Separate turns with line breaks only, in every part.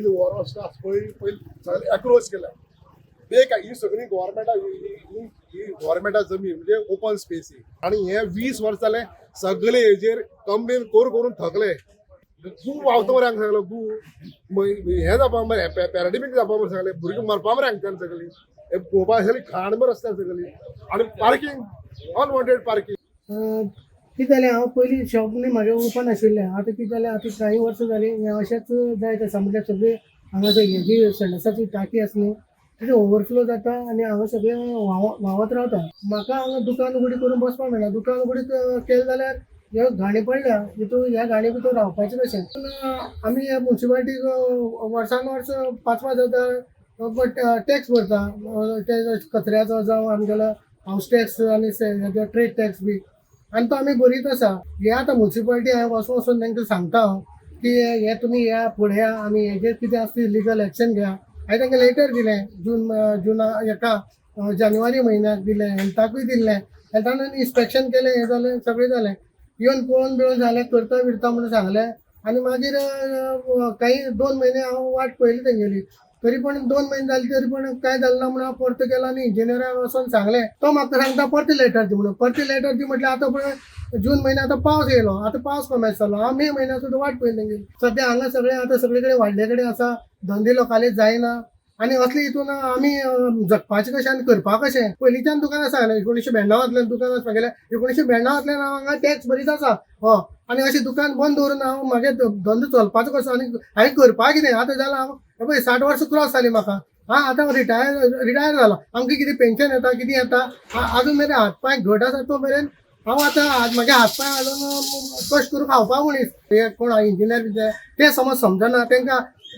पयलीं वॉर पयलीं सगळे अक्रोच केला बेकार ही सगळी गव्हर्मेंटा जमीन म्हणजे ओपन स्पेस आणि हे 20 वर्स जाले सगळे हेजेर कंप्लेन करून थकले गू वावता मरे हांगा सगळो गू हे जावपा मरे पॅराडिमीक जावपा मरे सगळे भुरगीं मरपा मरे हांगच्यान सगळी हे पळोवपा सगळी घाण मरे रस्त्यार सगळी आणि पार्किंग अनवॉन्टेड पार्किंग
कितें जालें हांव पयलीं शॉप न्ही म्हागे ओपन आशिल्लें आतां कितें जालें आतां काही वर्सां जालीं हें अशेंच जायत आसा म्हणजे सगळी हांगासर हें जी संडासाची टाकी आसा न्ही तेजे ओवरफ्लो जाता आनी हांगा सगळें व्हांवत रावता म्हाका हांगा दुकान उगडी करून बसपाक मेळना दुकान उगडी केलें जाल्यार ह्यो घाणी पडल्या हितून ह्या घाणी भितर रावपाचें कशें आमी ह्या म्युन्सिपाल्टीक वर्सान वर्स 5,000 हजार टॅक्स भरता कचऱ्याचो जावं आमगेलो हावस टॅक्स आनी ट्रेड टॅक्स बी आनी तो आमी भरीत आसा हे आतां म्युन्सिपाल्टी हांवें वचून तांकां सांगता हांव की हे तुमी या फुडें या आमी हेजेर कितें आसता लिगल एक्शन घ्या हांवें तांकां लेटर दिलें जुना हेका जानेवारी म्हयन्याक दिलें हेल्थाकूय दिल्लें हेल्थान इन्स्पेक्शन केलें हें जालें सगळें जालें येवन पळोवन बिळोवन जालें करता बिरता म्हणून सांगलें आनी मागीर काही 2 म्हयने हांव वाट पयली तेंगेली तरी पण 2 म्हयने जाले तरी पण काय जालें ना म्हणून हांव परत गेलो आनी इंजिनियराक वचून सांगलें तो म्हाका सांगता परती लेटर दी म्हणून परती लेटर दी म्हटल्यार आतां पळय जून म्हयने आतां पावस येयलो आतां पावस कमेस जालो हांव मे म्हयन्या सुद्दां वाट पयली तेंगेली सद्या हांगा सगळें आतां सगळे कडेन व्हडले कडेन आसा धंदे लोकाले जायना आनी असले हितून आमी जगपाचें कशें आनी करपा कशें पयलींच्यान दुकान आसा 1992 दुकान आसा गेल्या 1992 हांव हांगा टॅक्स भरीत आसा आनी अशें दुकान बंद दवरून हांव म्हागे धंदो चलपाचो कसो आनी हांवें करपा कितें आतां जालां हांव पळय 60 वर्सां क्रॉस जाली म्हाका आतां रिटायर जालो आमकां कितें पेन्शन येता कितें येता आजून मेरेन हात पांय घट आसा तो मेरेन हांव आतां म्हागे हात पांय घालून कश्ट करून खावपा मनीस हे कोण इंजिनियर ते समज समजना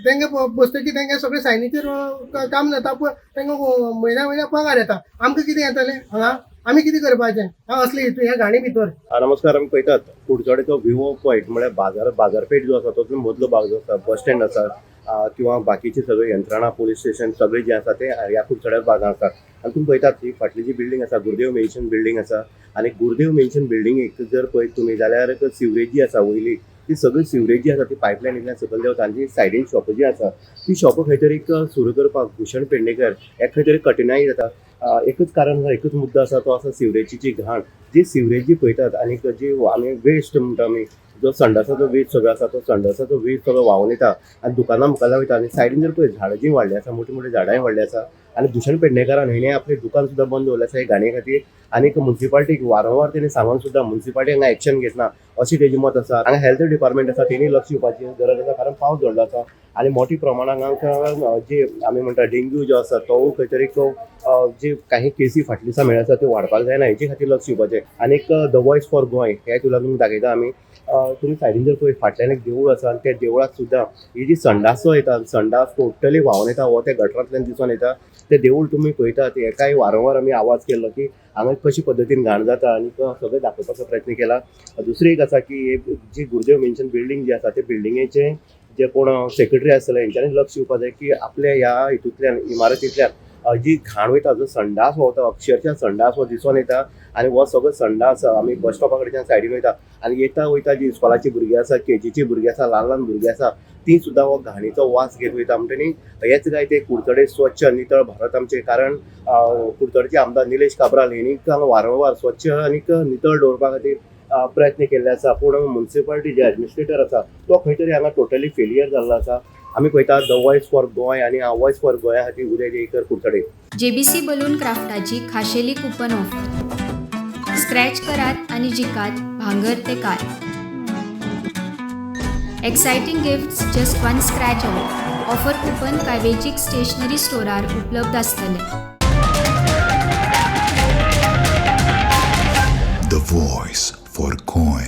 तेंगे बसतकी तेंगे सगळे सायनीचेर काम जाता पळय तेंकां म्हयन्या पगार येता आमकां कितें येतलें हांगा आमी कितें करपाचें हांव असले हितून ह्या गाणी भितर
नमस्कार आमी पळयतात कुडचडेचो विवो पॉयंट म्हळ्यार बाजारपेठ जो आसा तो मदलो भाग जो आसा बस स्टँड आसा किंवा बाकीची सगळी यंत्रणा पोलीस स्टेशन सगळे जे आसा ते ह्या कुडचड्या भागांत आसा आनी तुमी पळयतात ही फाटली जी बिल्डींग आसा गुरुदेव मेन्शन बिल्डींग आसा आनी गुरुदेव मेन्शन बिल्डींगेक जर पळयत तुमी जाल्यार सिवरेज जी आसा वयली ती सगळी सिवरेज जी आसा ती पायपलायनींतल्यान सकयल देंवता आनी सायडीन शॉप जी आसा ती शॉप खंय तरी सुरू करपाक भूषण पेडणेकर हे खंय तरी कठिनाई जाता एकच कारण आसा एकच मुद्दो आसा तो आसा सिवरेजीची घाण जी सिवरेज जी पळयतात आनी जी आमी वेस्ट म्हणटा आमी जो संडासाचो वेस्ट सगळो आसा तो संडासाचो वेस्ट सगळो व्हांवून येता आनी दुकानां मुखार वयता आनी सायडीन जर पळय झाडां जी वाडली आसा मोठी मोठी झाडांय वाडली आसा आनी भूषण पेडणेकरान हेणें आपलें दुकान सुद्दां बंद दवरलें आसा हे घाणे खातीर आनीक म्युन्सिपाल्टीक वारंवार तेणी सांगून सुद्दां म्युन्सिपाल्टी हांगा एक्शन घेतना अशी तेजी मत आसा हांगा हेल्थ डिपार्टमेंट आसा तेणी लक्ष दिवपाची गरज आसा कारण पावस झडलो आसा आनी मोठी प्रमाणांत हांगा जे आमी म्हणटा डेंग्यू जो आसा तो खंय तरी जे काही केसी फाटल्या दिसा मेळ्ळे आसा त्यो वाडपाक जायना हेजे खातीर लक्ष दिवपाचें आनीक द वॉयस फॉर गोंय हे तुला तुमकां दाखयता आमी तुमी सायडीन जर पळय फाटल्यान एक देवूळ आसा आनी त्या देवळाक सुद्दां ही जी संडासो येता संडास टोटली व्हांवून येता हो त्या गटरांतल्यान दिसून येता ते देवूळ तुमी पळयतात हेकाय वारंवार आमी आवाज केल्लो की हांगा कशे पद्दतीन घाण जाता आनी सगळें दाखोवपाचो प्रयत्न केला दुसरी एक आसा की जी गुरुदेव मेन्शन बिल्डींग जी आसा ते बिल्डिंगेचे जे कोण सेक्रेटरी आसतले हेंच्यांनी लक्ष दिवपाक जाय की आपल्या ह्या हितूंतल्यान इमारतींतल्यान जी घाण वयता जो संडास वता अक्षरशः संडास हो दिसून येता आनी हो सगळो संडास आमी बस स्टॉपा कडच्यान सायडीन वयता आनी येता वयता जी इस्कॉलाची भुरगीं आसा केजीची भुरगीं आसा ल्हान भुरगीं आसा ती सुद्दां हो घाणीचो वास घेत वयता म्हणटनी हेच काय ते कुडचडे स्वच्छ नितळ भारत आमचे कारण कुडचडेचे आमदार निलेश काब्राल हेणी वारंवार स्वच्छ आनी नितळ दवरपा खातीर प्रयत्न केल्ले आसा पूण म्युन्सिपाल्टी जे एडमिनिस्ट्रेटर आसा तो खंय तरी हांगा टोटली फेलियर जाल्लो आसा आमी पळयतात द वॉयस फॉर गोंय आनी वॉयस फॉर गोंया खातीर उदय जयकर कुडचडे
जेबीसी बलून क्राफ्टाची खाशेली कुपन ऑफर स्क्रॅच करात आणि जिकात भांगर ते car exciting gifts just one scratch away offer coupon कावेजीक स्टेशनरी स्टोरार उपलब्ध आसतले
The voice for Goy.